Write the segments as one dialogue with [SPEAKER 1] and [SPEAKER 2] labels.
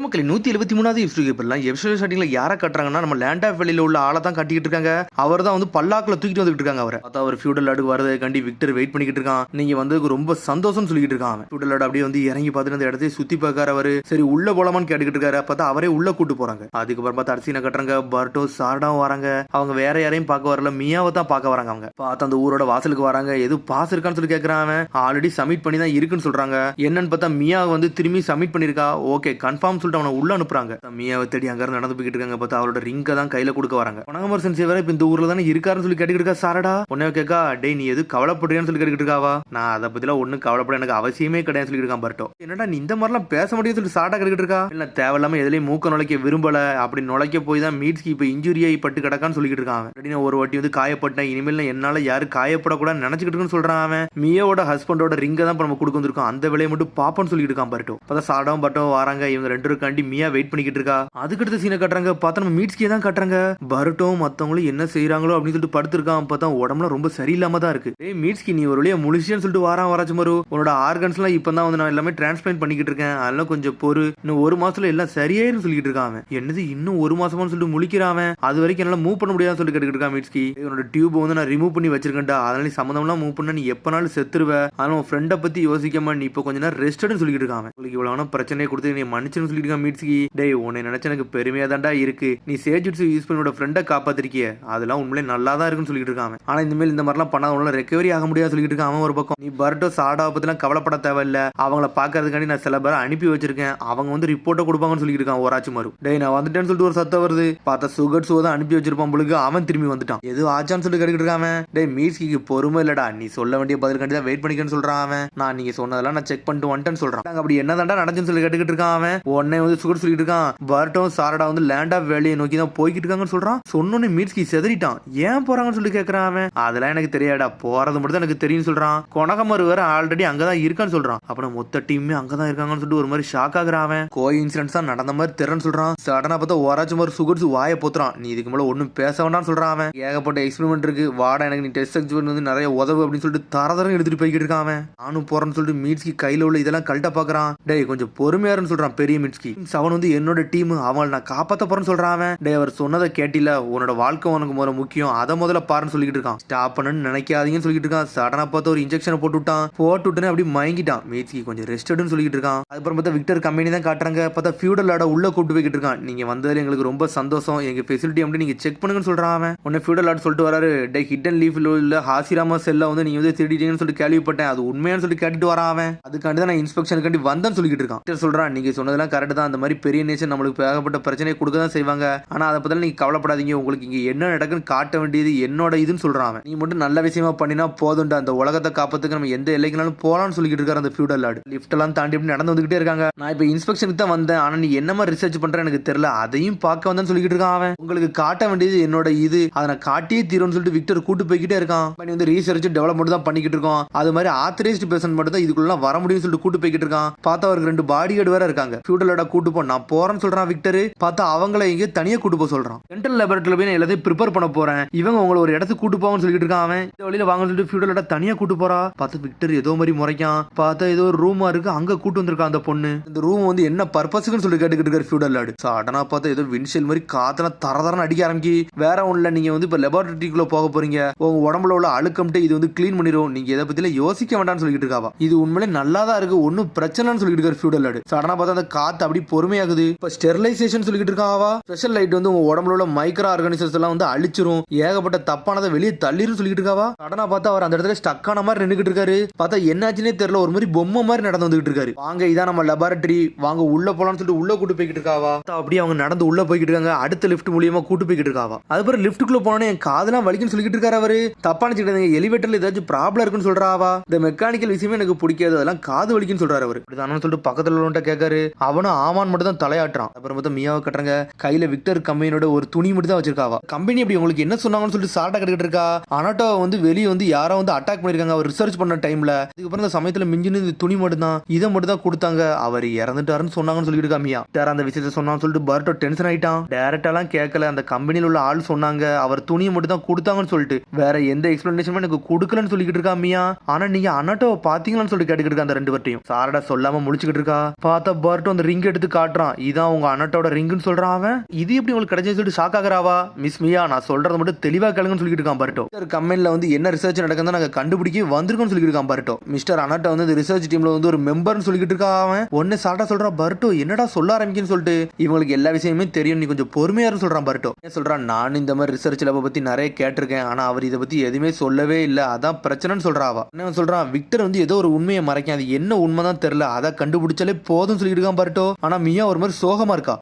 [SPEAKER 1] மக்களே 173வது எபிசோட் இப்பெல்லாம் எபிசோட் ஸ்டார்டிங்ல யாரை கட்டுறாங்கன்னா நம்ம லேண்ட் ஆஃப் வெளியில உள்ள ஆளை தான் கட்டிக்கிட்டு இருக்காங்க. அவர் தான் வந்து பல்லாக்குல தூக்கிட்டு வந்துட்டு இருக்காங்க. அவரை பார்த்தா அவர் ஃபியூடல் லாடு வரது கண்டி விக்டர் வெயிட் பண்ணிக்கிட்டு இருக்கான். நீங்க வந்து ரொம்ப சந்தோஷம் சொல்லிக்கிட்டு இருக்கான். ஃபியூடல் லாடு அப்படியே வந்து இறங்கி பார்த்துட்டு அந்த இடத்தை சுத்தி பார்க்காரு. அவரு சரி உள்ள போலாமான்னு கேட்டுக்கிட்டு இருக்காரு. பார்த்தா அவரே உள்ள கூட்டு போறாங்க. அதுக்கப்புறம் பார்த்தா அர்ச்சனை கட்டுறாங்க. பர்டோ சார்டாவும் வராங்க. அவங்க வேற யாரையும் பார்க்க வரல, மியாவை தான் பார்க்க வராங்க. அவங்க பார்த்தா அந்த ஊரோட வாசலுக்கு வராங்க. எது பாஸ் இருக்கான்னு சொல்லி கேட்கறாங்க. ஆல்ரெடி சப்மிட் பண்ணி தான் இருக்குன்னு சொல்றாங்க. என்னன்னு பார்த்தா மியா வந்து திரும்பி சப்மிட் பண்ணிருக்கா. ஓகே கன்ஃபார்ம் சொல்லிட்டு அவனை உள்ள அனுப்புறாங்க. மியாவை தேடி அங்க இருந்து நடந்து போய்கிட்டு இருக்காங்க. பார்த்தா அவரோட ரிங்க தான் கையில கொடுக்க வராங்க. பனகமரசன் சேவர இப்ப இந்த ஊர்ல தானே இருக்காருன்னு சொல்லி கேட்டுக்கிட்டு இருக்கா. சாரடா உன்ன கேட்கா, டே நீ எது கவலைப்படுறியான்னு சொல்லி கேட்டுக்கிட்டு இருக்காவா. நான் அதை பத்திலாம் ஒன்னும் கவலைப்பட எனக்கு அவசியமே கிடையாது சொல்லிட்டு இருக்கான் பர்டோ. என்னடா நீ இந்த மாதிரிலாம் பேச முடியாது சொல்லிட்டு சாரடா கேட்டுக்கிட்டு இருக்கா. இல்ல தேவையில்லாம எதுலயும் மூக்க நுழைக்க விரும்பல, அப்படி நுழைக்க போய் தான் மீட்ஸ்க்கு இப்ப இன்ஜுரியாகி பட்டு கிடக்கான்னு சொல்லிட்டு இருக்கான். அப்படின்னு ஒரு வாட்டி வந்து காயப்பட்டேன், இனிமேல் என்னால யாரு காயப்படக்கூடாதுன்னு நினைச்சுக்கிட்டு சொல்றான். அவன் மியோட ஹஸ்பண்டோட ரிங்க தான் நம்ம கொடுக்க வந்திருக்கோம், அந்த வேலையை மட்டும் பாப்பன்னு சொல்லிட்டு இருக்கான் பர்டோ. பார்த்தா சாரடாவும் பர்டோ வராங்க. இவங்க ரெண்டு பேருக்காண்டி மியா வெயிட் பண்ணிக்கிட்டு இருக்கா. அதுக்கடுத்த சீனை கட்டுறாங்க. பார்த்தா நம்ம மீட்ஸ்கே தான் கட்டுறாங்க. பர்டோவும் மத்தவங்களும் என்ன செய்யறாங்களோ அப்படின்னு சொல்லிட்டு படுத்திருக்கான். பார்த்தா உடம்புல ரொம்ப சரியில்லாம தான் இருக்கு. ஏய் மீட்ஸ்கி நீ ஒரு வழியா முழிச்சின்னு சொல்லிட்டு வராச்சும் வரும். உன்னோட ஆர்கன்ஸ் எல்லாம் இப்பதான் வந்து நான் எல்லாமே டிரான்ஸ்பிளான்ட் பண்ணிக்கிட்டு இருக்கேன், அதெல்லாம் கொஞ்சம் பொறு, இன்னும் ஒரு மாசத்துல எல்லாம் சரியாயிரும் சொல்லிட்டு இருக்கான். என்னது இன்னும் ஒரு மாசமானு சொல்லிட்டு முழிக்கிறான். அது வரைக்கும் என்னால மூவ் பண்ண முடியாதுன்னு சொல்லி கேட்டுக்கிட்டு இருக்கான் மீட்ஸ்கி. உன்னோட டியூப் வந்து நான் ரிமூவ் பண்ணி வச்சிருக்கேன்டா, அதனால நீ சம்மந்தம்லாம் மூவ் பண்ண நீ எப்பனாலும் செத்துருவ, அதனால உன் ஃப்ரெண்டை பத்தி யோசிக்காம நீ இப்போ கொஞ்ச நேரம் ரெஸ்ட்னு சொல்லிட்டு இருக்கான். உங்களுக்கு இவ்வளவு பிரச்சனையை கொடுத்து நீ மன்னிச்சுன்னு சொல்லிட்டு இருக்கான் மீட்ஸ்கி. டேய் உன்னை நினைச்ச எனக்கு பெருமையா தான்டா இருக்கு, நீ சேஜுட்ஸு யூஸ் பண்ணி ஃப்ரெண்டை காப்பாத்திருக்கிய, அதெல்லாம் உண்மையிலே நல்லா தான் இருக்குன்னு சொல்லிட்டு இருக்கான். ஆனா இனிமேல் இந்த மாதிரிலாம் பண்ணாத உன்னால ரெக்கவரி ஆக முடியாது சொல்லிட்டு இருக்கான். அவன் ஒரு பக்கம் நீ பர்டோ சாடா பத்திலாம் கவலைப்பட தேவையில்ல, அவங்கள பாக்குறதுக்காண்டி நான் சில பேரை அனுப்பி வச்சிருக்கேன், அவங்க வந்து ரிப்போர்ட்டை கொடுப்பாங்கன்னு சொல்லிட்டு இருக்கான். ஓராச்சு மாறு டேய் நான் வந்துட்டேன்னு சொல்லிட்டு ஒரு சத்தம் வருது. பார்த்தா சுகர் சோ தான் அனுப்பி வச்சிருப்பான் பொழுது. அவன் திரும்பி வந்துட்டான். எது ஆச்சான்னு சொல்லி கேட்டுக்கிட்டு இருக்காம. டேய் மீட்ஸ்கிக்கு பொறுமை இல்லடா, நீ சொல்ல வேண்டிய பதிலுக்காண்டி தான் வெயிட் பண்ணிக்கன்னு சொல்றான். அவன் நான் நீங்க சொன்னதெல்லாம் நான் செக் பண்ணிட்டு வந்துட்டேன்னு சொல்றான். அப்படி என்னதான்டா நடந்துன்னு சொல்லி கேட்டுக்கிட்டு இருக்கான். அவன் உடனே வந்து சுகர் சொல்லிட்டு இருக்கான். பர்டோ சாரடா வந்து லேண்ட் ஆஃப் வேலியை நோக்கி தான் போய்கிட்டு இருக்காங்கன்னு சொல்றான். சொன்னோன்னு மீட்ஸ்கி செதறிட்டான். ஏன் போறாங்கன்னு சொல்லி கேட்கறான். அவன் அதெல்லாம் எனக்கு தெரியாடா, போறது மட்டும் தான் எனக்கு தெரியும் சொல்றான். கொனகமரு வேற ஆல்ரெடி அங்கதான் இருக்கான்னு சொல்றான். அப்புறம் மொத்த டீமே அங்கதான் இருக்காங்கன்னு சொல்லிட்டு ஒரு மாதிரி ஷாக் ஆகுறான். அவன் கோ இன்சிடென்ட்ஸ் தான் நடந்த மாதிரி தெரியன்னு சொல்றான். சடனா பார்த்தா ஓராச்சும் மாதிரி சுகர்ஸ் வாயை போத்துறான். நீ இதுக்கு மேல ஒன்னும் பேச வேண்டாம்னு சொல்றான். அவன் ஏகப்பட்ட எக்ஸ்பெரிமெண்ட் இருக்கு, வாடா எனக்கு நீ டெஸ்ட் எக்ஸ்பெரிமெண்ட் வந்து நிறைய உதவு அப்படின்னு சொல்லிட்டு தரதரம் எடுத்துட்டு போய்கிட்டு இருக்கான். அவன் நானும் போறேன்னு சொல்லிட்டு மீட்ஸ்கி கையில உள்ள இதெல்லாம் கழட்ட பாக்குறான். டேய் கொஞ்சம் பொறுமையாருன்னு சொல்றான் பெரிய மீட்ஸ்கி. அவன் வந்து என்னோட டீம், அவன் நான் காப்பாத்த போறேன்னு சொல்றான். அவன் டேய் அவர் சொன்னதை கேட்டில, உன்னோட வாழ்க்கை உனக்கு முதல்ல முக்கியம், அதை முதல்ல பாருன்னு சொல்லிட்டு இருக்கான். ஸ்டாப் பண்ணு நினைக்காதீங்கன்னு சொல்லிட்டு இருக்கான். சடனா பார்த்து ஒரு இன்ஜெக்ஷன் போட்டு விட்டுனே அப்படி மயங்கிட்டான். மீட்ஸ்கி கொஞ்சம் ரெஸ்ட் எடுன்னு சொல்லிட்டு இருக்கான். அதுக்கப்புறம் பார்த்தா விக்டர் கம்பெனி தான் காட்டுறாங்க. பார்த்தா ஃபியூடல் லாட உள்ள கூட்டு போய்கிட்டு இருக்கான். நீங்க வந்ததுல எங்களுக்கு ரொம்ப சந்தோஷம், எங்க ஃபெசிலிட்டி அப்படி நீங்க செக் பண்ணுங்கன்னு சொல்றான். அவன் உடனே ஃபியூடல் லாட் சொல்லிட்டு வராரு. டே ஹிடன் லீஃப்ல உள்ள ஹாசிராமா செல்ல வந்து நீங்க வந்து திருடிட்டீங்கன்னு சொல்லிட்டு கேள்விப்பட்டேன், அது உண்மையானு சொல்லி கேட்டுட்டு வரான். அவன் அதுக்காண்டி தான் நான் இன்ஸ்பெக்ஷனுக்காண்டி வந்தேன்னு சொல்லிட்டு இருக்கான். சொல்றான் நீங்க சொன்னதெல்லாம் கரெக்ட் தான், அந்த மாதிரி பெரிய நேச்சர் நம்மளுக்கு ஏகப்பட்ட பிரச்சனையை கொடுக்க தான் செய்வாங்க, ஆனா அதை பத்தி நீங்க கவலைப்படாதீங்க, உங்களுக்கு இங்க என்ன நடக்குன்னு காட்ட வேண்டியது என்னோட இதுன்னு சொல்றான். நீ மட்டும் நல்ல விஷயமா பண்ணினா போதும்டா, அந்த உலகத்தை காப்பதுக்கு நம்ம எந்த எல்லைக்குனாலும் போலான்னு சொல்லிட்டு இருக்காரு அந்த ஃபியூடல் லார்டு. லிஃப்ட் எல்லாம் தாண்டி நடந்து வந்துகிட்டே இருக்காங்க. நான் இப்ப இன்ஸ்பெக்ஷனுக்கு தான் வந்தேன், ஆனா நீ என்ன மாதிரி ரிசர்ச் பண்ற எனக்கு தெரியல, அதையும் பார்க்க வந்தேன்னு சொல்லிட்டு இருக்கான். அவன் உங்களுக்கு காட்ட வேண்டியது என்னோட இது, அதை நான் காட்டியே தீரும்னு சொல்லிட்டு விக்டர் கூட்டு போய்கிட்டே இருக்கான். நீ வந்து ரீசர்ச் டெவலப்மெண்ட் தான் பண்ணிக்கிட்டு இருக்கோம், அது மாதிரி ஆத்தரைஸ்டு பேஷண்ட் மட்டும் தான் இதுக்குள்ள வர முடியும்னு சொல்லிட்டு கூட்டு போய்கிட்டு இருக்கான். பார்த்தா அவருக்கு 2 பாடி கார்டு வேற இருக்காங்க. ஃபியூடல் லார்ட கூட்டு போ நான் போறேன்னு சொல்றான் விக்டர். பார்த்தா அவங்கள இங்க தனியா கூட்டு போக சொல்றான். டென்டல் லேபரேட்டரியில போய் நான் எல்லாத்தையும் ப்ரிப்பேர் பண்ண போறேன், இவங்க உங்களை ஒரு இடத்துக்கு கூட்டு போவாங்கன்னு சொல்லிட்டு இருக்கான். அவன் இந்த வழியில வாங்கன்னு சொல்லிட்டு ஃபியூடல் லார்ட தனியா கூட்டு போறா. பார்த்தா விக்டர் ஏதோ மாதிரி முறைக்கான். பார்த்தா ஏதோ ஒரு ரூமா இருக்கு, அங்க கூட்டு வந்திருக்கான் அந்த பொண்ணு. இந்த ரூம் வந்து என்ன பர்பஸ்க்குன்னு சொல்லி கேட்டுக்கிட்டு இருக்காரு ஃபியூடல் லார்டு. சடனா பார்த்தா ஏதோ விண்ஷெல் மாதிரி காத்தன தரதரன்னு அடிக்க ஆரம்பிக்கி. வேற ஒண்ணுல நீங்க வந்து இப்ப லெபார்டரிக்குள்ள போக போறீங்க, உங்க உடம்புல உள்ள அழுக்கம்ட்டு இது வந்து கிளீன் பண்ணிரும், நீங்க எதை பத்தில யோசிக்க வேண்டாம்னு சொல்லிட்டு இருக்காவா. இது உண்மையிலே நல்லா தான் இருக்கு, ஒன்னும் பிரச்சனைன்னு சொல்லிட்டு இருக்காரு ஃபியூடல் லார்டு. சடனா பார்த்தா அந்த காத்து அப்படி பொறுமையாகுது. இப்ப ஸ்டெரிலைசேஷன் சொல்லிட்டு இருக்காவா. ஸ்பெஷல் லைட் வந்து உங்க உடம்புல உள்ள மைக்ரோ ஆர்கானிசம்ஸ் எல்லாம் வந்து அழிச்சிரும், ஏகப்பட்ட தப்பானதை வெளியே தள்ளிரும் சொல்லிட்டு இருக்காவா. சடனா பார்த்தா அவர் அந்த இடத்துல ஸ்டக்கான மாதிரி நின்னுகிட்டு இருக்காரு. பார்த்தா என்னாச்சுன்னே தெரியல, ஒரு மாதிரி பொம்மை மாதிரி நடந்து வந்துகிட்டு இருக்காரு. வாங்க இதான் நம்ம லெபார்டரி, வாங்க உள்ள போலாம்னு சொல்லிட்டு உள்ள கூட்டு போய்கிட்டு இருக்காவா. அப்படியே அவங்க நடந்து உள்ள போய்கிட்டு இருக்காங்க. அடுத்த லிஃப்ட் மூலியமா கூட்டு போய்கிட்டு இருக்காவா. அதுக்கப்புறம் லிஃப்ட்டுக்குள்ள போனோன்னே என் காதெல்லாம் வலிக்குன்னு சொல்லிட்டு இருக்காரு அவரு. தப்பா நினைச்சுக்கிட்டாங்க, எலிவேட்டர்ல ஏதாச்சும் ப்ராப்ளம் இருக்குன்னு சொல்றாவா. இந்த மெக்கானிக்கல் விஷயமே எனக்கு பிடிக்காது, அதெல்லாம் காது வலிக்குன்னு சொல்றாரு அவரு. இப்படிதானு சொல்லிட்டு பக்கத்துல உள்ளவன்ட்ட கேட்காரு. அவனும் ஆமான் மட்டும் தான் தலையாட்டுறான். அப்புறம் பார்த்தா மியாவை கட்டுறாங்க. கையில விக்டர் கம்பெனியோட ஒரு துணி மட்டும் தான் வச்சிருக்காவா. கம்பெனி அப்படி உங்களுக்கு என்ன சொன்னாங்கன்னு சொல்லிட்டு சாட்டா கட்டிக்கிட்டு இருக்கா. அனாட்டோ வந்து வெளியே வந்து யாரோ வந்து அட்டாக் பண்ணிருக்காங்க அவர் ரிசர்ச் பண்ண டைம்ல. இதுக்கப்புறம் இந்த சமயத்துல மிஞ்சினு இந்த துணி மட்டும் தான், இதை மட்டும் தான் கொடுத்தாங்க, அவர் இறந்துட்டாருன்னு சொன்னாங்கன்னு சொல்லிட்டு இருக்கா மியா. அந்த விஷயத்த சொன்னான்னு சொல்லிட்டு பர்டோ டென்ஷன் ஆயிட்டான். டைரக்டாலாம் கேட்கல, அந்த கம்பெனியில் உள்ள ஆள் சொன்னாங்க அவர் துணியை மட்டும் தான் கொடுத்தாங்கன்னு சொல்லிட்டு, வேற எந்த எக்ஸ்பிளனேஷனும் எனக்கு கொடுக்கலன்னு சொல்லிட்டு இருக்கா மியா. ஆனா நீங்க அனாட்டோவை பாத்தீங்களான்னு சொல்லிட்டு கேட்டுக்கிட்டு இருக்கா அந்த 2 பேர்ட்டையும். சாரடா சொல்லாம முடிச்சுக்கிட்டு இருக்கா. பார்த்தா பர்டோ அந்த ரிங் எடுத்து காட்டுறான். இதான் உங்க அண்ணட்டோட ரிங்குன்னு சொல்றான் அவன். இது எப்படி உங்களுக்கு கிடைச்சதுன்னு சொல்லிட்டு ஷாக் ஆகுறாவா? மிஸ் மியா நான் சொல்றத மட்டும் தெளிவா கேளுங்கன்னு சொல்லிட்டு இருக்கான் பர்ட்டோ. கம்பெனில வந்து என்ன ரிசர்ச் நடக்குதுன்னு நாங்க கண்டுபிடிக்க வந்திருக்கோம்னு சொல்லிட்டு இருக்கான் பர்ட்டோ. மிஸ்டர் அனட்டா வந்து ரிசர்ச் டீம்ல வந்து ஒரு மெம்பர்னு சொல்லிட்டு இருக்கா அவன். ஒன்னு சாட்டா சொல்றான் பர்ட்டோ என்னடா சொல்ல ஆரம்பிக்குன்னு சொல்லிட்டு. இவங்களுக்கு எல்லா விஷயமே தெரியும், நீ கொஞ்சம் பொறுமையா சொல்றான் பர்ட்டோ. சொல்றான் நான் இந்த மாதிரி ரிசர்ச் லேப பத்தி நிறைய கேட்டிருக்கேன், ஆனா அவர் இதை பத்தி எதுவுமே சொல்லவே இல்லை, அதான் பிரச்சனைன்னு சொல்றாவா. என்ன சொல்றான் விக்டர் வந்து ஏதோ ஒரு உண்மையை மறைக்க, அது என்ன உண்மைதான் தெரியல, அதை கண்டுபிடிச்சாலே போதும் சொல்லிட்டு இருக்கான் பர்ட்டோ. ஆனா மியா ஒரு மாதிரி சோகமா இருக்கா.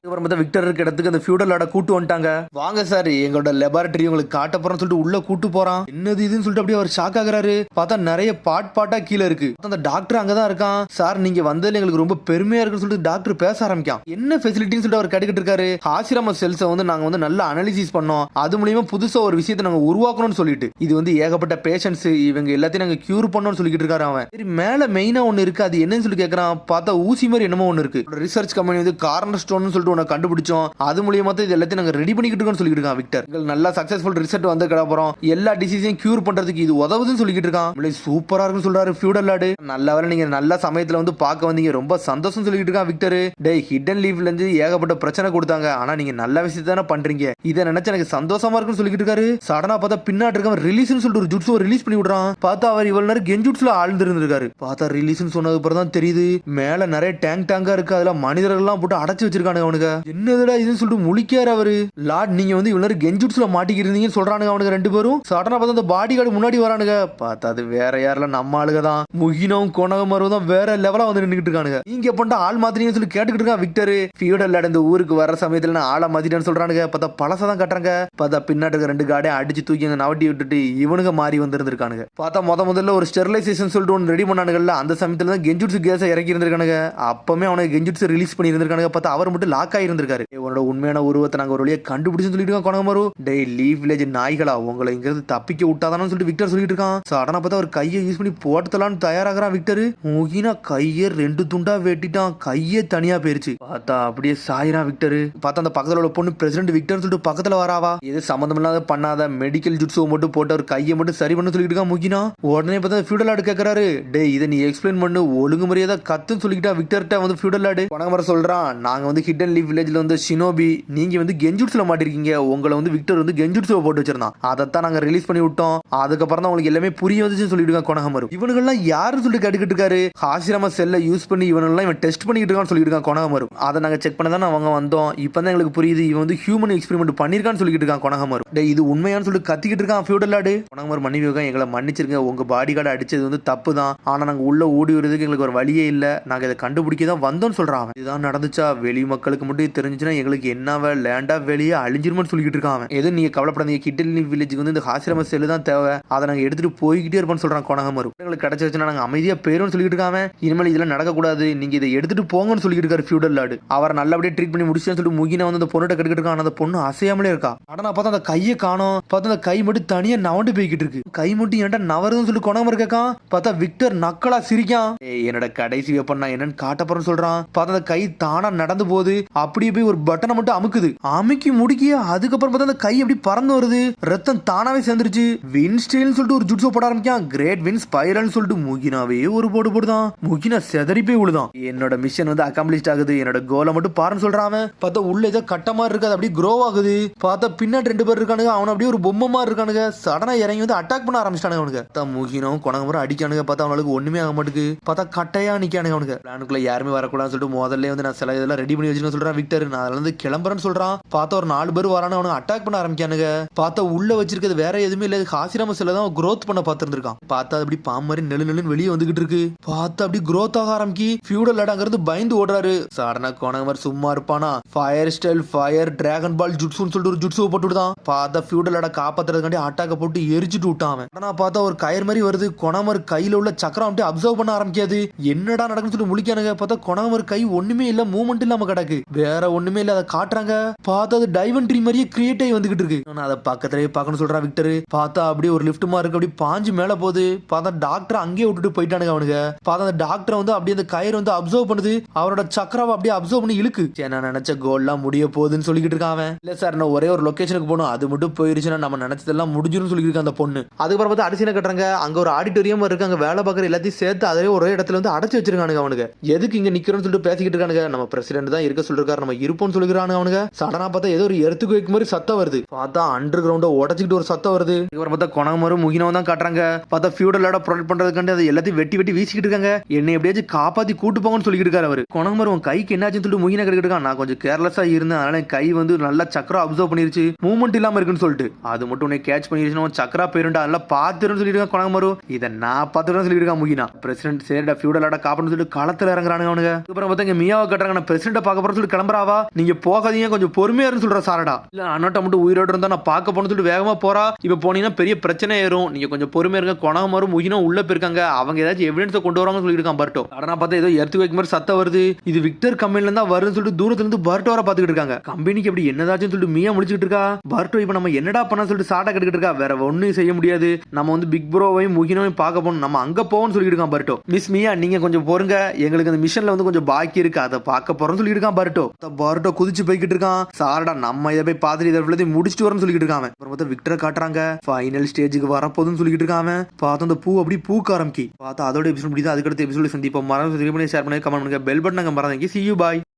[SPEAKER 1] விக்டர் இருக்க இடத்துக்கு அந்த ஃபியூடல் ஆட கூட்டு வந்துட்டாங்க. வாங்க சார் எங்களோட லெபார்டரி உங்களுக்கு காட்ட போறோம்னு சொல்லிட்டு உள்ள கூட்டு போறான். என்னது இதுன்னு சொல்லிட்டு அப்படியே அவர் ஷாக் ஆகுறாரு. பார்த்தா நிறைய பாட்டா கீழே இருக்கு. அந்த டாக்டர் அங்கதான் இருக்கான். சார் நீங்க வந்ததுல எங்களுக்கு ரொம்ப பெருமையா இருக்குன்னு சொல்லிட்டு டாக்டர் பேச ஆரம்பிக்கான். என்ன ஃபெசிலிட்டின்னு சொல்லிட்டு அவர் கேட்டுக்கிட்டு இருக்காரு. ஆசிரம செல்ஸை வந்து நாங்க வந்து நல்ல அனாலிசிஸ் பண்ணோம், அது மூலியமா புதுசா ஒரு விஷயத்தை நாங்க உருவாக்கணும்னு சொல்லிட்டு இது வந்து ஏகப்பட்ட பேஷன்ஸ் இவங்க எல்லாத்தையும் நாங்க கியூர் பண்ணணும்னு சொல்லிட்டு இருக்காரு அவன். சரி மேல மெயினா ஒன்னு இருக்கு, அது என்னன்னு சொல்லி கேட்கறான். பார்த்தா ஊசி மாதிரி என்னமோ ஒன்னு இருக்கு. ரிசர்ச் கம்பெனி வந்து கார்னர் ஸ்டோன் சொல்லிட்டு ஒன்னு கண்டுபிடிச்சோம், அது மூலியமா தான் இது எல்லாத்தையும் நாங்க ரெடி பண்ணிக்கிட்டு இருக்கோம்னு சொல்லிட்டு இருக்கான் விக்டர். நல்லா சக்சஸ்ஃபுல் ரிசல்ட் வந்து கிடப்போம், எல்லா டிசீஸையும் கியூர் பண்றதுக்கு இது உதவுதுன்னு சொல்லிட்டு இருக்கான். சூப்பரா இருக்குன்னு சொல்றாரு ஃபியூடல் லார்டு. நல்லவேளை நீங்க நல்ல சமயத்துல வந்து பார்க்க வந்தீங்க, ரொம்ப சந்தோஷம் சொல்லிட்டு இருக்கான் விக்டர். டேய் ஹிடன் லீஃப்ல இருந்து ஏகப்பட்ட பிரச்சனை கொடுத்தாங்க, ஆனா நீங்க நல்ல விஷயத்தை தானே பண்றீங்க, இதை நினைச்சு எனக்கு சந்தோஷமா இருக்குன்னு சொல்லிட்டு இருக்காரு. சடனா பார்த்தா பின்னாடி இருக்க ரிலீஸ்னு சொல்லிட்டு ஒரு ஜுட்ஸோ ரிலீஸ் பண்ணி விடுறான். பார்த்தா அவர் இவ்வளவு நேரம் கெஞ்சுட்ஸ்ல ஆழ்ந்து இருந்திருக்காரு. பார்த்தா ரிலீஸ்னு சொன்னது அப்புறம் தான் தெரியுது மேல நிறைய டேங்கா இருக்கு, அதுல மனிதர்கள் எல்லாம் போட்டு அடைச்சு வச்சிருக்கானுங்க அவனுக்கு. என்னதுடா இதுன்னு சொல்லிட்டு முழிக்காரு அவரு. லார்ட் நீங்க வந்து இவ்வளவு நேரம் கெஞ்சுட்ஸ்ல மாட்டிக்கிட்டு இருந்தீங்கன்னு சொல்றானுங்க அவனுக்கு ரெண்டு பேரும். சடனா பார்த்தா அந்த பாடி கார்டு முன்னாடி வரானுங்க. பார்த்தா அது வேற யாரில் நம்ம ஆளுக தான். முகினும் கொனகமரும் தான் வேற லெவலா வந்து நின்றுட்டு இருக்கானுங்க. நீங்க எப்ப ஆள் மாத்திரீங்கன்னு சொல்லி கேட்டுக்கிட்டு இருக்கான் விக்டர். ஃபியூடல் இந்த ஊருக்கு வர சமயத்துல நான் ஆளை மாத்திட்டேன்னு சொல்றானுங்க. பார்த்தா பழசதான் கட்டுறாங்க. பார்த்தா பின்னாடி இருக்க ரெண்டு காடையும் அடிச்சு தூக்கி நவட்டி விட்டுட்டு இவனுங்க மாறி வந்திருக்கானுங்க. பார்த்தா முதல்ல ஒரு ஸ்டெரிலைசேஷன் சொல்லிட்டு ஒன்று ரெடி பண்ணானுங்கல்ல, அந்த சமயத்துல தான் கெஞ்சுட்ஸ் கேஸை இறக்கி இருந்திருக்கானுங்க. அப்பமே அவனுக்கு கெஞ்சுட்ஸ் ரிலீஸ் பண்ணி இருந்திருக்கானுங்க. பார்த்தா அவர் மட்டும் லாக் ஆகி இருந்திருக்காரு. உன்னோட உண்மையான உருவத்தை நாங்க ஒரு வழியை கண்டுபிடிச்சு சொல்லிட்டு கொனகமரு. டே லீவ் வில்லேஜ் நாய்களா உங்களை இங்கிருந்து தப்பிக்க விட்டாதானு சொல்லிட்டு விக்டர் சொல்லிட்டு இருக்கான். சடனா பார்த்தா அவர் கையை யூஸ் பண்ணி போட்டலான்னு தயாராகிறான் விக்டர். முகினா கையை ரெண்டு துண்டா வெட்டிட்டான், கையே தனியா போயிருச்சு. பார்த்தா அப்படியே சாயிரான் விக்டர். பார்த்தா அந்த பக்கத்துல உள்ள பொண்ணு பிரசிடென்ட் விக்டர் சொல்லிட்டு பக்கத்துல வராவா. எது சம்பந்தம் இல்லாத பண்ணாத மெடிக்கல் ஜுட்ஸோ மட்டும் போட்டு அவர் கையை மட்டும் சரி பண்ணு சொல்லிட்டு இருக்கான் முகினா. உடனே பார்த்தா ஃபியூடல் லார்டு கேட்கறாரு. டே இதை நீ எக்ஸ்பிளைன் பண்ணு, ஒழுங்கு முறையா கத்துன்னு சொல்லிக்கிட்டா விக்டர்ட்ட வந்து ஃபியூடல் லார்டு. கொனகமர சொல்றான் நாங்க வந்து ஹிடன் லீஃப் வில்லேஜ்ல வந்து ஷினோபி, நீங்க வந்து கெஞ்சுட்ஸ்ல மாட்டிருக்கீங்க, உங்களை வந்து விக்டர் வந்து கெஞ்சுட்ஸ்ல போட்டு வச்சிருந்தான், அதைத்தான் நாங்க ரிலீஸ் பண்ணி விட்டோம், அதுக்கப்புறம் தான் உங்களுக்கு எல்லாமே புரிய வந்துச்சுன்னு சொல்லிட்டு இருக்கான் கொனகமரு. இவனுங்கெல்லாம் யாருன்னு சொல்லிட்டு கேட்டுக்கிட்டு இருக்காரு. ஆசிரம செல்லை யூஸ் பண்ணி இவனெல்லாம் இவன் டெஸ்ட் பண்ணிட்டு இருக்கான்னு சொல்லிட்டு இருக்கான் கொனகமரு. அதை நாங்க செக் பண்ண தான் அவங்க வந்தோம், இப்பதான் எங்களுக்கு புரியுது இவன் வந்து ஹியூமன் எக்ஸ்பெரிமெண்ட் பண்ணிருக்கான்னு சொல்லிட்டு இருக்கான் கொனகமரு. டே இது உண்மையான்னு சொல்லிட்டு கத்திக்கிட்டு இருக்கான் ஃபியூடல் லார்டு. கொனகமரு மன்னிப்பு எங்களை மன்னிச்சிருங்க, உங்க பாடி கார்டு அடிச்சது வந்து தப்பு தான், ஆனா நாங்க உள்ள ஓடி வருதுக்கு எங்களுக்கு ஒரு வழியே இல்ல, நாங்க இதை கண்டுபிடிக்க தான் வந்தோம்னு சொல்றான். இதுதான் நடந்துச்சா, வெளி மக்களுக்கு மட்டும் தெரிஞ்சுச்சுன்னா எங்களுக்கு என்னவா லேண்டா வெளியே அழிஞ்சிருமான்னு சொல்லிட்டு இருக்கான். எதுவும் நீங்க கவலைப்படாதீங்க, ஹிடன் லீஃப் வில்லேஜுக்கு வந்து இந்த ஆசிரம செல்லு தான் தேவை, அதை நாங்க எடுத்துட்டு போய்கிட்டே இருப்போம்னு சொல்றான் கொனகமரு. எங்களுக்கு கிடைச்சிருச்சுன்னா நாங்க அமைதியா போயிரும் சொல்லிட்டு இருக்காங்க. இனிமேல் இதெல்லாம் நடக்கக்கூடாது, நீங்க இதை எடுத்துட்டு போங்கன்னு சொல்லிட்டு இருக்காரு ஃபியூடல் லார்டு. அவரை நல்லபடியா ட்ரீட் பண்ணி முடிச்சுன்னு சொல்லிட்டு முகினா வந்து அந்த பொண்ணுகிட்ட கட்டுக்கிட்டு இருக்கான். அந்த பொண்ணு அசையாமலே இருக்கா. ஆனா பார்த்தா அந்த கையை காணோம். பார்த்தா அந்த கை மட்டும் தனியா நவண்டு போய்கிட்டு இருக்கு. கை மட்டும் ஏன்டா நவருதுன்னு சொல்லி கொனகமரு கேட்கான். பார்த்தா விக்டர் நக்கலா சிரிக்கான். என்னோட கடைசி வெப்பன் நான் என்னன்னு காட்டப்போறேன்னு சொல்றான். பார்த்தா அந்த கை தானா நடந்து போகுது, அப்படியே போய் ஒரு பட்டனை மட்டும் அமுக்குது. அமுக்கி முடிக்கிய அதுக்கப்புறம் பார்த்தா அந்த கை அப்படி பறந்து வருது, ரத்தம் தானாவே சேர்ந்துருச்சு. வின்ஸ்டேல்னு சொல்லிட்டு ஒரு ஜுட்ஸோ போட ஆரம்பிக்கான். கிரேட் வின் ஸ்பைரல்னு சொல்லிட்டு முகினாவே ஒரு போடு போடுதான். முகினா செதறி போய் விழுதான். என்னோட மிஷன் வந்து அக்காம்ப்ளிஷ்ட் ஆகுது, என்னோட கோலை மட்டும் பாருன்னு சொல்றான். பார்த்தா உள்ள ஏதோ கட்ட மாதிரி இருக்காது, அப்படியே க்ரோ ஆகுது. பார்த்தா பின்னாடி ரெண்டு பேர் இருக்கானுங்க, அவன் அப்படியே ஒரு பொம்மை மாதிரி இருக்கானுங்க. சடனா இறங்கி வந்து அட்டாக் பண்ண ஆரம்பிச்சிட்டானுங்க அவனுக்கு. முகினும் கொனகமரும் அடிக்கானுங்க. பார்த்தா அவனுக்கு ஒண்ணுமே ஆக மாட்டுக்கு. பார்த்தா கட்டையா நிக்கானுங்க அவனுக்கு. பிளானுக்குள்ள யாருமே வரக்கூடாதுன்னு சொல்லிட்டு முதல்ல வந்து நான் சில இதெல்லாம் ரெடி பண்ணி வச்சுன்னு சொல்றான் விக்டர். நான் அதுல இருந்து கிளம்புறேன்னு சொல்றான். பார்த்தா ஒரு 4 பேர் வரானு அவனுக்கு அட்டாக் பண்ண ஆரம்பிக்கானுங்க. பார்த்தா உள்ள வச்சிருக்கிறது வேற எதுவுமே இல்ல, ஆசிரம செல்ல தான் க்ரோத் பண்ண பார்த்திருந்திருக்கான். பார்த்தா அப்படி பாம்பு மாதிரி நெழுன்னு வெளியே வந்துகிட்டு இருக்கு. பார்த்தா அப்படி க்ரோத் ஆக ஆரம்பிக்கி ஃபியூடல் லார்டு அங்கிருந்து பயந்து ஓடுறாரு. சடனா கொனகமர் சும்மா இருப்பானா, ஃபயர் ஸ்டைல் ஃபயர் டிராகன் பால் ஜுட்ஸுன்னு சொல்லிட்டு ஒரு ஜுட்ஸு போட்டு விட்டான். பார்த்தா ஃபியூடல் லார்ட காப்பாத்துறதுக்காண்டி அட்டாக்க போட்டு எரிச்சுட்டு விட்டான் அவன். ஆனா பார்த்தா ஒரு கயிறு மாதிரி வருது, கொனகமர் கையில உள்ள சக்கரம் அப்படியே அப்சர்வ் பண்ண ஆரம்பிக்காது. என்னடா நடக்குன்னு சொல்லி முழிக்கானுங்க. பார்த்தா கொனகமர் கை ஒண்ணுமே இல்ல, மூவ்மெண்ட் இல்லாம கிடக்கு, வேற ஒண்ணுமே இல்ல. அதை காட்டுறாங்க. பார்த்தா அது டைவன்ட்ரி மாதிரியே கிரியேட் ஆகி வந்துகிட்டு இருக்கு. அதை பக்கத்திலேயே பார்க்கணும் சொல்றா விக்டர். பார்த்தா அப்படியே ஒரு லிஃப்ட் மாதிரி இருக்கு, அப்படி பாஞ்சு மேல போகுது. பார்த்தா டாக்டர் அங்கேயே விட்டுட்டு போயிட்டானுங்க அவனுங்க. பார்த்தா அந்த டாக்டர் வந்து அப்படியே அந்த கயிறு வந்து அப்சர்வ் பண்ணுது, அவரோட சக்கராவை அப்படியே அப்சர்வ் பண்ணி இழுக்கு. நான் நினைச்ச கோல்லாம் முடிய போகுதுன்னு சொல்லிட்டு இருக்கான் அவன். இல்ல சார் நான் ஒரே ஒரு லொகேஷனுக்கு போகணும், அது மட்டும் போயிருச்சுன்னா நம்ம நினைச்சதெல்லாம் முடிஞ்சிடும் சொல்லிட்டு இருக்க அந்த பொண்ணு. அதுக்கப்புறம் பார்த்தா அடிசீனை கட்டுறாங்க. அங்க ஒரு ஆடிட்டோரியம் இருக்கு, அங்க வேலை பார்க்குற எல்லாத்தையும் சேர்த்து அதே ஒரே இடத்துல வந்து அடைச்சு வச்சிருக்கானுங்க அவனுக்கு. எதுக்கு இங்க நிக்கிறோம்னு சொல்லிட்டு பேசிக்கிட்டு பேசிக்கிட்டு இருக்கானுங்க. நம்ம பிரசிடென்ட் தான் இருக்க சொல்லிருக்காரு, நம்ம இருப்போம்னு சொல்லிக்கிறானு அவனுங்க. சடனா பார்த்தா ஏதோ ஒரு எர்த்துக்கு வைக்கும் மாதிரி சத்தம் வருது. பார்த்தா அண்டர் கிரவுண்ட உடச்சிக்கிட்டு ஒரு சத்தம் வருது. இதுக்கப்புறம் பார்த்தா கொணகமரும் முகினவும் தான் காட்டுறாங்க. பார்த்தா ஃபியூடலோட ப்ரொடெக்ட் பண்றதுக்காண்டி அதை எல்லாத்தையும் வெட்டி வெட்டி வீசிக்கிட்டு இருக்காங்க. என்னை எப்படியாச்சும் காப்பாத்தி கூட்டு போங்கன்னு சொல்லிட்டு இருக்காரு அவரு. கொணகமரும் கைக்கு என்னாச்சுன்னு சொல்லிட்டு முகினா கிட்ட இருக்கான். நான் கொஞ்சம் கேர்லெஸ்ஸா இருந்தேன், அதனால என் கை வந்து நல்லா சக்கரம் அப்சர்வ் பண்ணிருச்சு, மூவ்மெண்ட் இல்லாம இருக்குன்னு சொல்லிட்டு. அது மட்டும் உன்னை கேட்ச் பண்ணிருச்சுன்னா சக்கரா போயிருண்டா, அதெல்லாம் பாத்துருன்னு சொல்லிட்டு கொணகமரும். இதை நான் பாத்துறேன்னு சொல்லிட்டு இருக்கான் முகினா. பிரசிடென்ட் சரிடா ஃபியூடலோட காப்பான்னு சொல்லிட்டு களத்துல இறங்குறானுங்க அவனுங்க. அப்புறம் பார்த்தா இங்க மியாவை கட்டுறாங்க. நான் பிரசிடென்ட் பார்க்க போறேன்னு சொல்லிட்டு கிளம்புறாவா, நீங்க போகாதீங்க கொஞ்சம் பொறுமையா இருந்து சொல்ற சாரடா. இல்ல அண்ணாட்ட மட்டும் உயிரோட இருந்தா நான் பார்க்க போன்னு சொல்லிட்டு வேகமா போறா. இப்ப போனீங்கன்னா பெரிய பிரச்சனை ஏறும், நீங்க கொஞ்சம் பொறுமையா இருங்க. கொணகமரும் முகினும் உள்ள போயிருக்காங்க, அவங்க ஏதாச்சும் எவிடன்ஸ் கொண்டு வராங்கன்னு சொல்லியிருக்கான் பர்ட்டோ. ஆனா பார்த்தா ஏதோ எர்த்து வைக்கும் மாதிரி சத்தம் வருது. இது விக்டர் கம்பெனில இருந்தா வருதுன்னு சொல்லிட்டு தூரத்துல இருந்து பர்ட்டோ வர பாத்துக்கிட்டு இருக்காங்க. கம்பெனிக்கு எப்படி என்னதாச்சும் சொல்லிட்டு மியா முடிச்சுட்டு இருக்கா. பர்ட்டோ இப்ப நம்ம என்னடா பண்ண சொல்லிட்டு சாட்டா கட்டுக்கிட்டு இருக்கா. வேற ஒன்னும் செய்ய முடியாது, நம்ம வந்து பிக் ப்ரோவையும் முகினோவையும் பார்க்க போகணும், நம்ம அங்க போவோம்னு சொல்லிட்டு இருக்கான் பர்ட்டோ. மிஸ் மியா நீங்க கொஞ்சம் பொறுங்க, எங்களுக்கு அந்த மிஷன்ல வந்து கொஞ்சம் பாக்கி இருக்கு, அதை பார்க்க போறோம்னு சொல்லிட்டு இருக்கான் பர்ட்டோ. பர்ட்டோ குதிச்சு போய்கிட்டு இருக்கான். சாரடா நம்ம இதை போய் பார்த்துட்டு இதை முடிச்சுட்டு வரணும்னு சொல்லிட்டு இருக்காங்க. அப்புறம் விக்டரை காட்டுறாங்க. ஃபைனல் ஸ்டேஜுக்கு வரப்போதுன்னு சொல்லிட்டு இருக்காங்க. பார்த்தா அந்த பூ அப்படி பூக்க ஆரம்பிக்கி. பார்த்தா அதோட எபிசோட் முடியுது. அதுக்கடுத்த எபிசோட சந்திப்போம். மறந்து ஷேர் பண்ணி கமெண்ட் பண்ணுங்க. பெல் பட்டன் மறந்துங்க. See you bye.